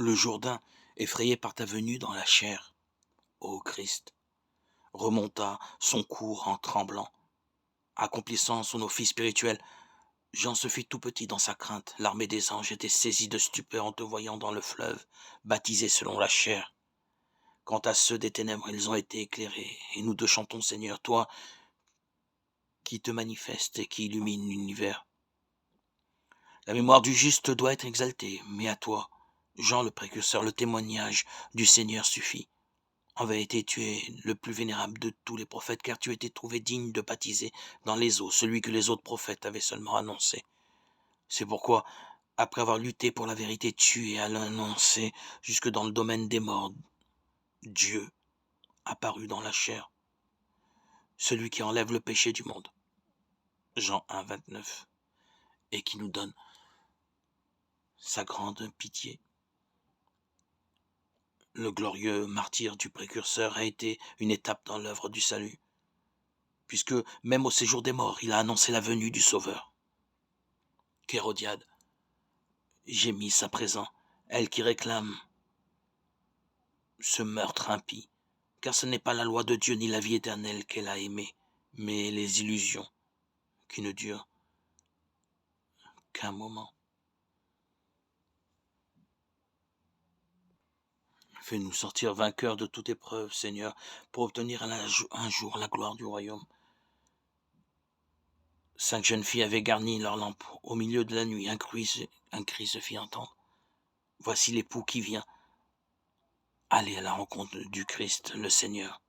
Le Jourdain, effrayé par ta venue dans la chair, ô Christ, remonta son cours en tremblant. Accomplissant son office spirituel, Jean se fit tout petit dans sa crainte. L'armée des anges était saisie de stupeur en te voyant dans le fleuve, baptisé selon la chair. Quant à ceux des ténèbres, ils ont été éclairés, et nous te chantons, Seigneur, toi qui te manifestes et qui illumines l'univers. La mémoire du juste doit être exaltée, mais à toi, Jean le précurseur, le témoignage du Seigneur suffit. En vérité, tu es le plus vénérable de tous les prophètes, car tu as été trouvé digne de baptiser dans les eaux celui que les autres prophètes avaient seulement annoncé. C'est pourquoi, après avoir lutté pour la vérité, tu es à l'annoncer jusque dans le domaine des morts. Dieu apparut dans la chair, celui qui enlève le péché du monde. Jean 1, 29, et qui nous donne sa grande pitié. Le glorieux martyre du précurseur a été une étape dans l'œuvre du salut, puisque même au séjour des morts, il a annoncé la venue du Sauveur. Qu'Hérodiade gémisse à présent, elle qui réclame ce meurtre impie, car ce n'est pas la loi de Dieu ni la vie éternelle qu'elle a aimée, mais les illusions qui ne durent qu'un moment. Fais-nous sortir vainqueurs de toute épreuve, Seigneur, pour obtenir un jour la gloire du royaume. 5 jeunes filles avaient garni leur lampe. Au milieu de la nuit, un cri se fit entendre. Voici l'époux qui vient. Allez à la rencontre du Christ, le Seigneur.